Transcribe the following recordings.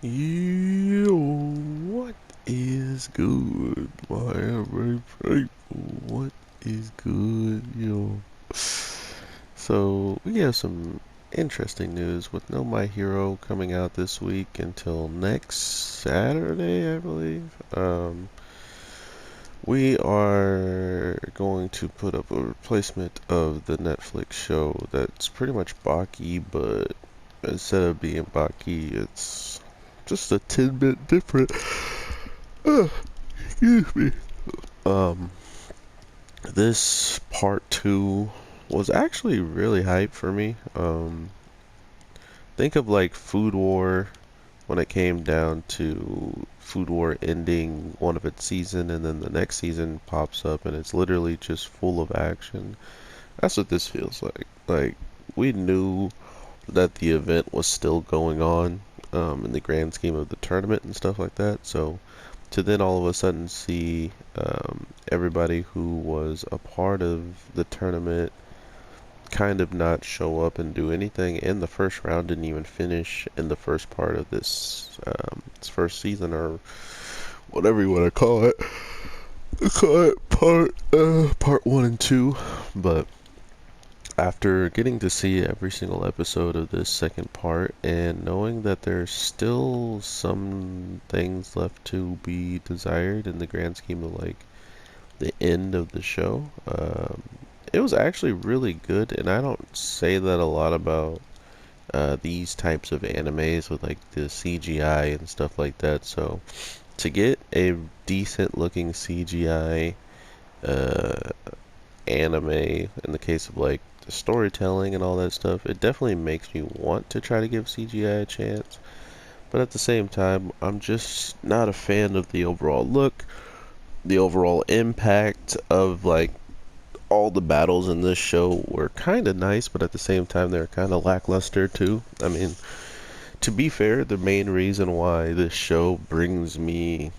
Yo, what is good, my every people? What is good, yo? So, we have some interesting news with no My Hero coming out this week until next Saturday, I believe. We are going to put up a replacement of the Netflix show that's pretty much Baki, but instead of being Baki, it's just a tidbit different. Excuse me. Um, this part two was actually really hype for me. Think of like Food War when it came down to Food War ending one of its season and then the next season pops up and it's literally just full of action. That's what this feels like. Like we knew that the event was still going on in the grand scheme of the tournament and stuff like that. So to then all of a sudden see everybody who was a part of the tournament kind of not show up and do anything in the first round, didn't even finish in the first part of this first season or whatever you want to call it. Call it part one and two, but after getting to see every single episode of this second part and knowing that there's still some things left to be desired in the grand scheme of like the end of the show, it was actually really good. And I don't say that a lot about these types of animes with like the CGI and stuff like that. So to get a decent looking CGI uh, anime in the case of like the storytelling and all that stuff, it definitely makes me want to try to give CGI a chance. But at the same time, I'm just not a fan of the overall look, the overall impact of like all the battles in this show were kind of nice, but at the same time they're kind of lackluster too. I mean, to be fair, the main reason why this show brings me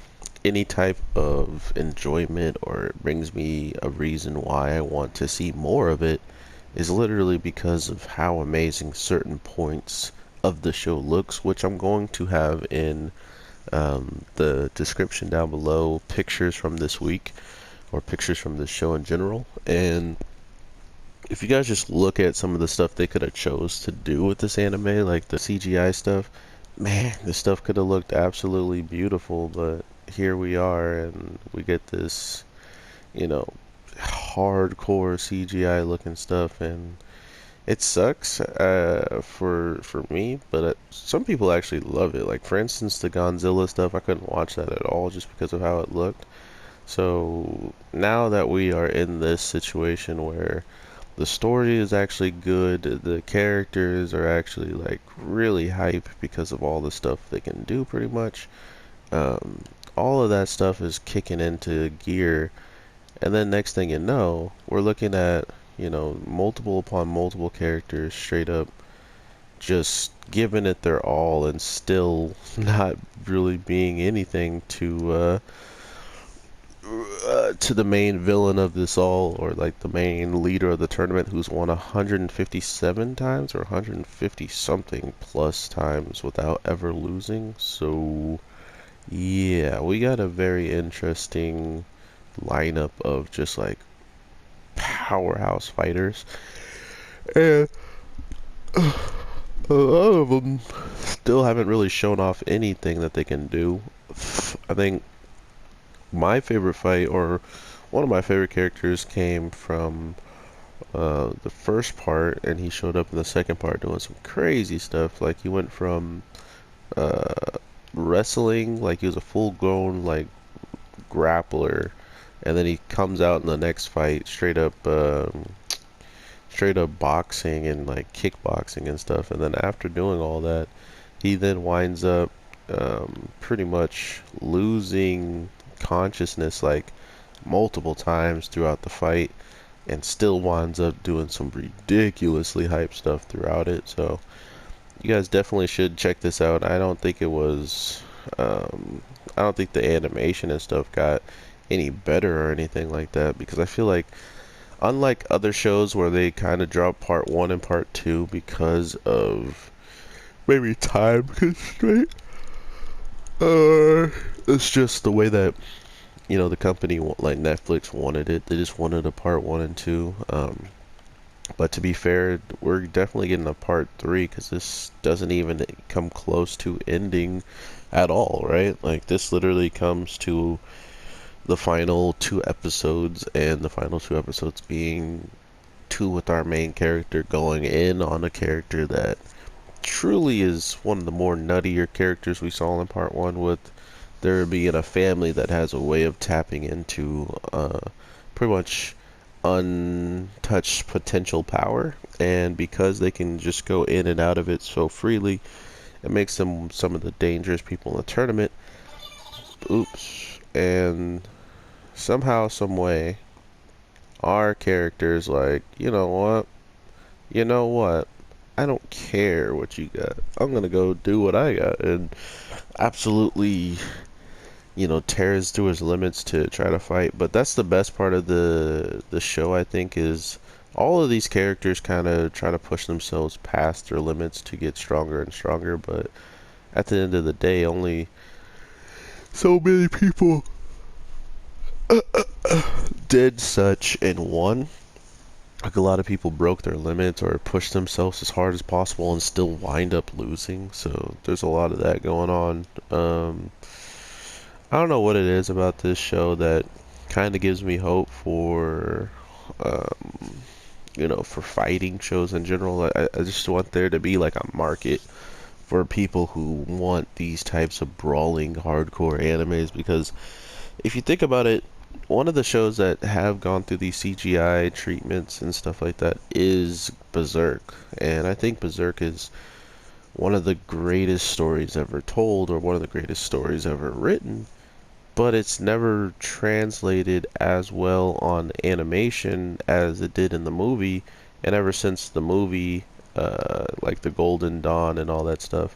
any type of enjoyment or it brings me a reason why I want to see more of it is literally because of how amazing certain points of the show looks, which I'm going to have in the description down below, pictures from this week or pictures from the show in general. And if you guys just look at some of the stuff they could have chose to do with this anime, like the CGI stuff, man, this stuff could have looked absolutely beautiful, but here we are and we get this, you know, hardcore CGI looking stuff, and it sucks for me, but some people actually love it. Like for instance, the Godzilla stuff, I couldn't watch that at all just because of how it looked. So now that we are in this situation where the story is actually good, the characters are actually like really hype because of all the stuff they can do pretty much. Um, all of that stuff is kicking into gear, and then next thing you know, we're looking at, you know, multiple upon multiple characters straight up just giving it their all and still not really being anything to the main villain of this all, or like the main leader of the tournament who's won 157 times or 150 something plus times without ever losing. So yeah, we got a very interesting lineup of just like powerhouse fighters, and a lot of them still haven't really shown off anything that they can do. I think my favorite fight, or one of my favorite characters, came from the first part, and he showed up in the second part doing some crazy stuff. Like he went from uh, wrestling, like he was a full-grown like grappler, and then he comes out in the next fight straight up boxing and like kickboxing and stuff. And then after doing all that, he then winds up pretty much losing consciousness like multiple times throughout the fight and still winds up doing some ridiculously hype stuff throughout it. So you guys definitely should check this out. I don't think the animation and stuff got any better or anything like that, because I feel like unlike other shows where they kind of drop part one and part two because of maybe time constraint, Uh, it's just the way that the company like Netflix wanted it. They just wanted a part one and two. But to be fair, we're definitely getting a part three because this doesn't even come close to ending at all, right? Like this literally comes to the final two episodes, and the final two episodes being two with our main character going in on a character that truly is one of the more nuttier characters we saw in part one, with there being a family that has a way of tapping into pretty much untouched potential power, and because they can just go in and out of it so freely, it makes them some of the dangerous people in the tournament. Oops. And somehow, some way, our characters like, you know what, I don't care what you got, I'm gonna go do what I got, and absolutely tears to his limits to try to fight. But that's the best part of the show, I think, is all of these characters kind of try to push themselves past their limits to get stronger and stronger. But at the end of the day, only so many people did such in one. Like a lot of people broke their limits or pushed themselves as hard as possible and still wind up losing. So there's a lot of that going on. I don't know what it is about this show that kind of gives me hope for, for fighting shows in general. I just want there to be like a market for people who want these types of brawling, hardcore animes. Because if you think about it, one of the shows that have gone through these CGI treatments and stuff like that is Berserk. And I think Berserk is one of the greatest stories ever told, or one of the greatest stories ever written, but it's never translated as well on animation as it did in the movie. And ever since the movie, like the Golden Dawn and all that stuff,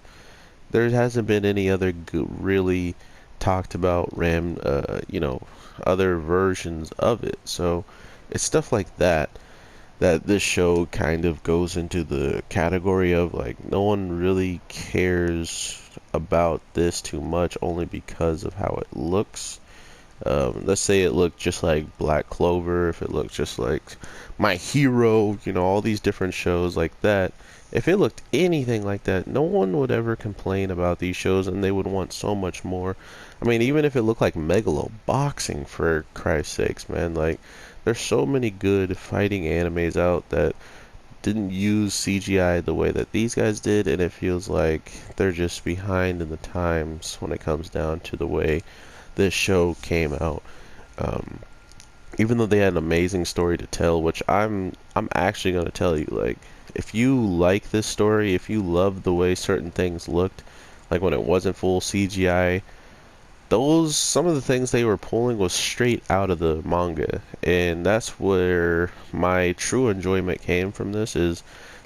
there hasn't been any other really talked about other versions of it. So it's stuff like that this show kind of goes into the category of like no one really cares about this too much, only because of how it looks. Let's say it looked just like Black Clover, if it looked just like My Hero, all these different shows like that. If it looked anything like that, no one would ever complain about these shows, and they would want so much more. I mean, even if it looked like Megalo Boxing, for Christ's sakes, man, like, there's so many good fighting animes out that didn't use CGI the way that these guys did, and it feels like they're just behind in the times when it comes down to the way this show came out. Um, Even though they had an amazing story to tell, which I'm actually going to tell you, like, if you like this story, if you love the way certain things looked, like when it wasn't full CGI, those some of the things they were pulling was straight out of the manga, and that's where my true enjoyment came from. This is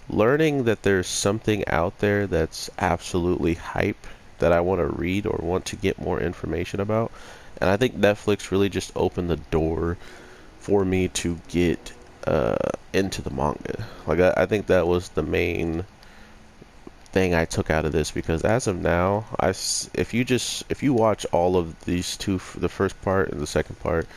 learning that there's something out there that's absolutely hype that I want to read or want to get more information about. And I think Netflix really just opened the door for me to get into the manga. Like I think that was the main thing I took out of this, because as of now, if you watch all of these two, the first part and the second part,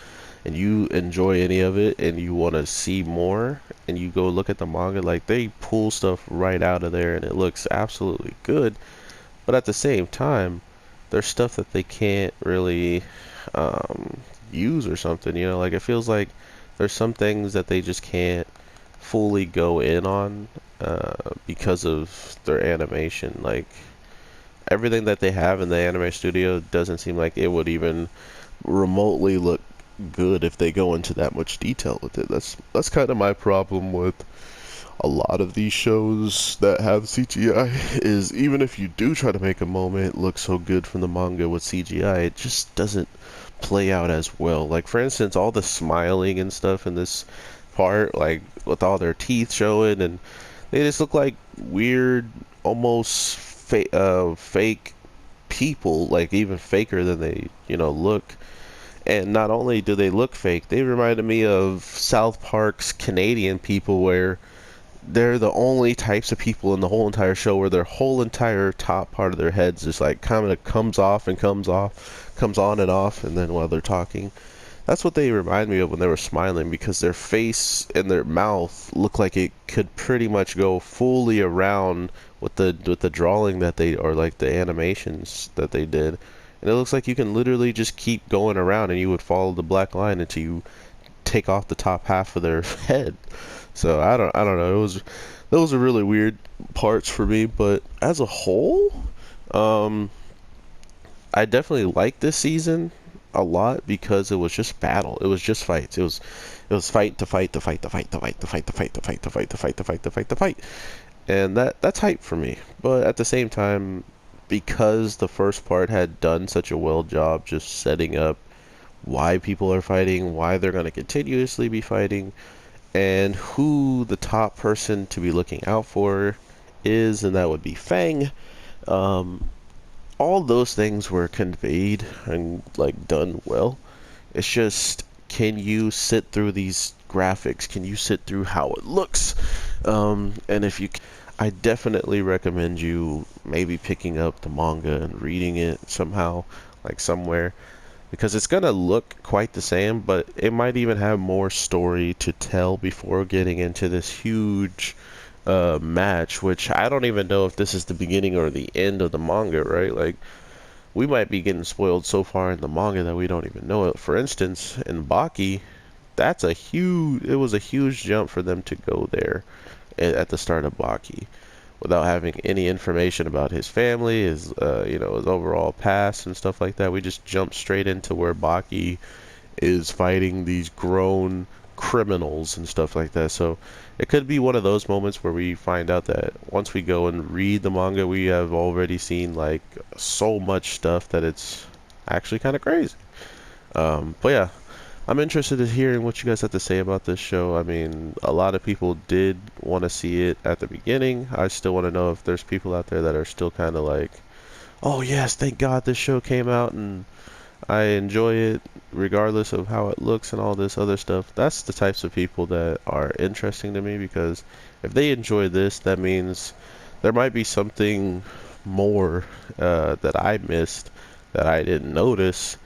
and you enjoy any of it and you want to see more, and you go look at the manga, like they pull stuff right out of there and it looks absolutely good. But at the same time, there's stuff that they can't really um, use or something. Like it feels like there's some things that they just can't fully go in on because of their animation. Like everything that they have in the anime studio doesn't seem like it would even remotely look good if they go into that much detail with it. That's kind of my problem with a lot of these shows that have CGI, is even if you do try to make a moment look so good from the manga with CGI, it just doesn't play out as well. Like for instance, all the smiling and stuff in this part, like with all their teeth showing, and they just look like weird, almost fake people, like even faker than they, look. And not only do they look fake, they reminded me of South Park's Canadian people, where they're the only types of people in the whole entire show where their whole entire top part of their heads just like kind of comes off and comes off, comes on and off, and then while they're talking. That's what they remind me of when they were smiling, because their face and their mouth look like it could pretty much go fully around with the drawing that they, or like the animations that they did. And it looks like you can literally just keep going around and you would follow the black line until you take off the top half of their head. So I don't know. It was those are really weird parts for me, but as a whole, um I definitely like this season a lot because it was just battle. It was just fights. It was fight to fight to fight to fight to fight to fight to fight to fight to fight to fight to fight to fight to fight. And that's hype for me. But at the same time, because the first part had done such a well job just setting up why people are fighting, why they're going to continuously be fighting, and who the top person to be looking out for is, and that would be Fang. Um, all those things were conveyed and like done well. It's just, can you sit through these graphics? Can you sit through how it looks? And if you, I definitely recommend you maybe picking up the manga and reading it somehow, like somewhere, because it's gonna look quite the same, but it might even have more story to tell before getting into this huge match, which I don't even know if this is the beginning or the end of the manga, right? Like, we might be getting spoiled so far in the manga that we don't even know it. For instance, in Baki, it was a huge jump for them to go there at the start of Baki without having any information about his family, his his overall past and stuff like that. We just jumped straight into where Baki is fighting these grown criminals and stuff like that. So it could be one of those moments where we find out that once we go and read the manga, we have already seen like so much stuff that it's actually kind of crazy. But yeah, I'm interested in hearing what you guys have to say about this show. I mean, a lot of people did want to see it at the beginning. I still want to know if there's people out there that are still kind of like, oh yes, thank God this show came out and I enjoy it regardless of how it looks and all this other stuff. That's the types of people that are interesting to me, because if they enjoy this, that means there might be something more that I missed, that I didn't notice,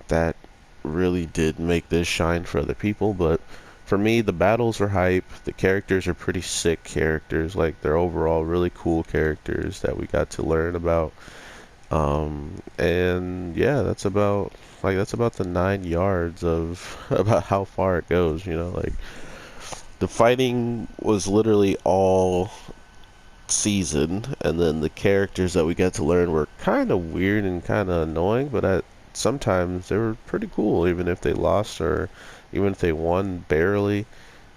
that really did make this shine for other people. But for me, the battles are hype. The characters are pretty sick characters. Like, they're overall really cool characters that we got to learn about. And yeah, that's about the 9 yards of about how far it goes, like the fighting was literally all season, and then the characters that we got to learn were kind of weird and kind of annoying, but sometimes they were pretty cool, even if they lost or even if they won barely.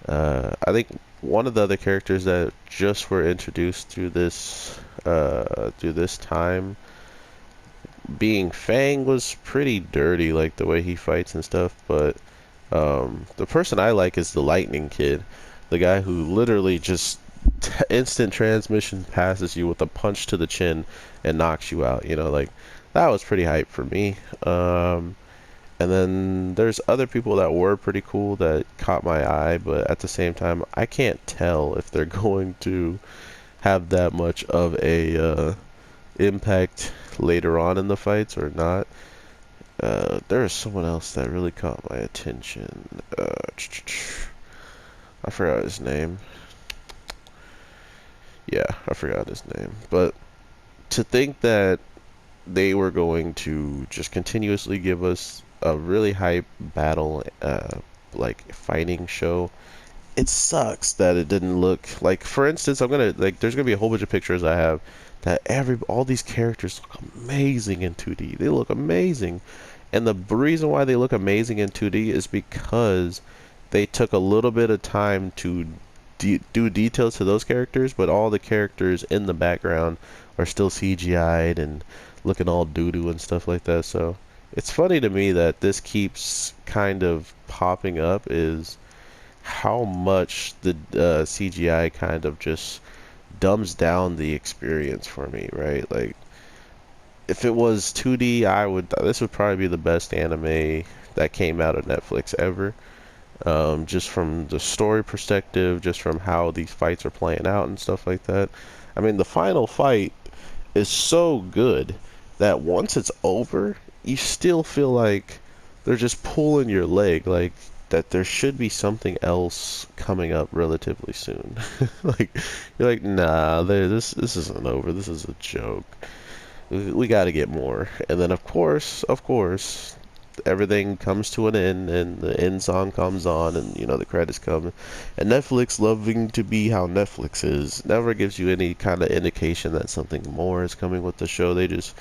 I think one of the other characters that just were introduced through this time, being Fang, was pretty dirty, like the way he fights and stuff. But the person I like is the Lightning Kid, the guy who literally just instant transmission passes you with a punch to the chin and knocks you out. Like, that was pretty hype for me. And then there's other people that were pretty cool that caught my eye, but at the same time, I can't tell if they're going to have that much of a impact later on in the fights or not. There is someone else that really caught my attention. I forgot his name. Yeah, I forgot his name. But to think that they were going to just continuously give us a really hype battle, like fighting show, it sucks that it didn't look like. For instance, there's gonna be a whole bunch of pictures I have that all these characters look amazing in 2D. They look amazing, and the reason why they look amazing in 2D is because they took a little bit of time to do details to those characters, but all the characters in the background are still CGI'd and looking all doo-doo and stuff like that. So it's funny to me that this keeps kind of popping up, is how much the CGI kind of just dumbs down the experience for me, right? Like, if it was 2D, this would probably be the best anime that came out of Netflix ever. just from the story perspective, just from how these fights are playing out and stuff like that. I mean, the final fight is so good that once it's over, you still feel like they're just pulling your leg, like that there should be something else coming up relatively soon. Like you're like, nah, this isn't over. This is a joke. We got to get more. And then of course, everything comes to an end, and the end song comes on, and the credits come. And Netflix, loving to be how Netflix is, never gives you any kind of indication that something more is coming with the show. They just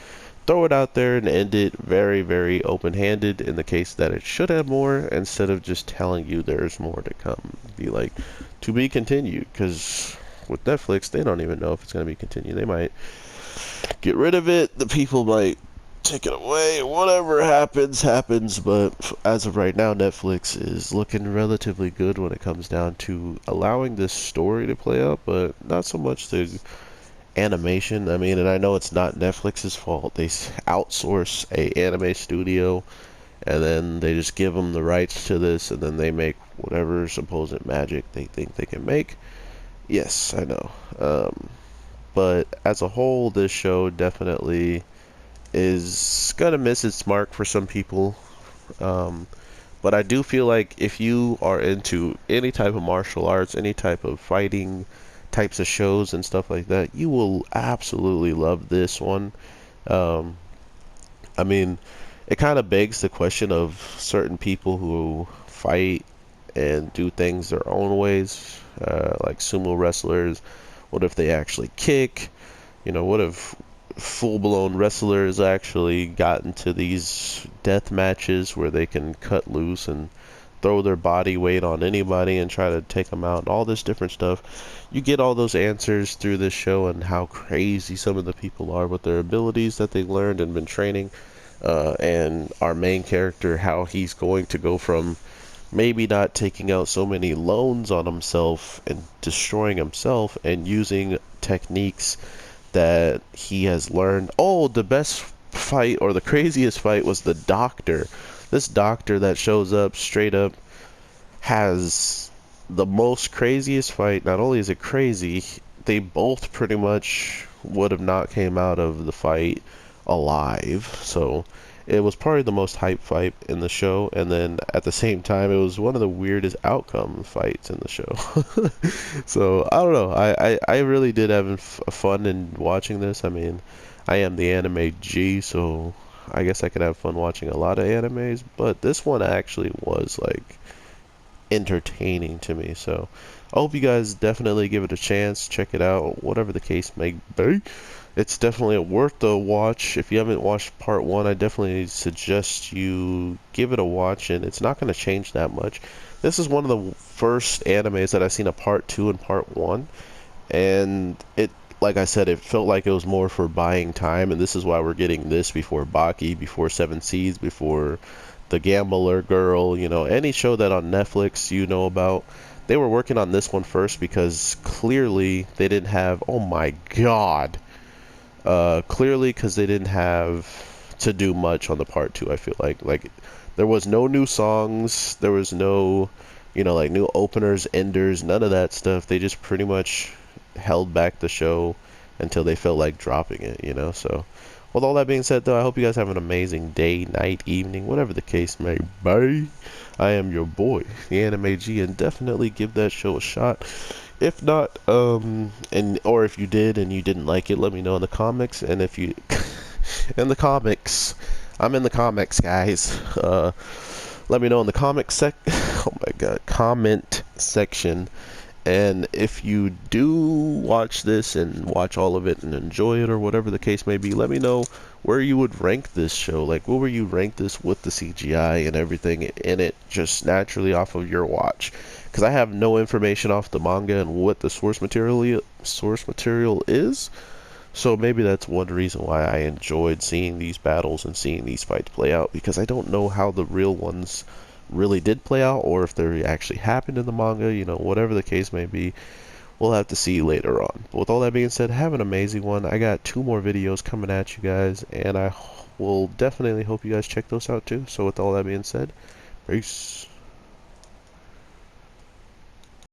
throw it out there and end it very, very open-handed in the case that it should have more, instead of just telling you there's more to come. Be like, to be continued, because with Netflix, they don't even know if it's going to be continued. They might get rid of it, the people might take it away, whatever happens, but as of right now, Netflix is looking relatively good when it comes down to allowing this story to play out, but not so much the animation. I mean, and I know it's not Netflix's fault. They outsource a anime studio, and then they just give them the rights to this, and then they make whatever supposed magic they think they can make. Yes, I know. But as a whole, this show definitely is gonna miss its mark for some people. Um, but I do feel like if you are into any type of martial arts, any type of fighting types of shows and stuff like that, you will absolutely love this one. Um, I mean, it kind of begs the question of certain people who fight and do things their own ways, like sumo wrestlers. What if they actually kick? What if full-blown wrestlers actually got into these death matches where they can cut loose and throw their body weight on anybody and try to take them out, and all this different stuff. You get all those answers through this show, and how crazy some of the people are with their abilities that they learned and been training. And our main character, how he's going to go from maybe not taking out so many loans on himself and destroying himself, and using techniques that he has learned. Oh, the best fight, or the craziest fight, was the doctor. This doctor that shows up straight up has the most craziest fight. Not only is it crazy, they both pretty much would have not came out of the fight alive. So it was probably the most hype fight in the show, and then at the same time, it was one of the weirdest outcome fights in the show. So I don't know. I really did have fun in watching this. I mean, I am the anime G, so I guess I could have fun watching a lot of animes, but this one actually was like entertaining to me. So I hope you guys definitely give it a chance, check it out, whatever the case may be. It's definitely worth the watch. If you haven't watched part one, I definitely suggest you give it a watch, and it's not going to change that much. This is one of the first animes that I've seen a part two and part one, and it, like I said, it felt like it was more for buying time, and this is why we're getting this before Baki, before Seven Seas, before The Gambler Girl, any show that on Netflix you know about. They were working on this one first because clearly they didn't have, oh my god, clearly because they didn't have to do much on the part two. I feel like there was no new songs, there was no, like new openers, enders, none of that stuff. They just pretty much held back the show until they felt like dropping it. So with all that being said, though, I hope you guys have an amazing day, night, evening, whatever the case may be. I am your boy, the Anime G, and definitely give that show a shot. If not, or if you did and you didn't like it, let me know in the comics. And if you, in the comics, I'm in the comics, guys. Let me know in the oh my god, comment section. And if you do watch this and watch all of it and enjoy it, or whatever the case may be, let me know where you would rank this show. Like, where would you rank this with the CGI and everything in it, just naturally off of your watch? Because I have no information off the manga and what the source material is. So maybe that's one reason why I enjoyed seeing these battles and seeing these fights play out, because I don't know how the real ones really did play out, or if they actually happened in the manga. Whatever the case may be, we'll have to see later on. But with all that being said, have an amazing one. I got 2 more videos coming at you guys, and I will definitely hope you guys check those out too. So with all that being said, peace.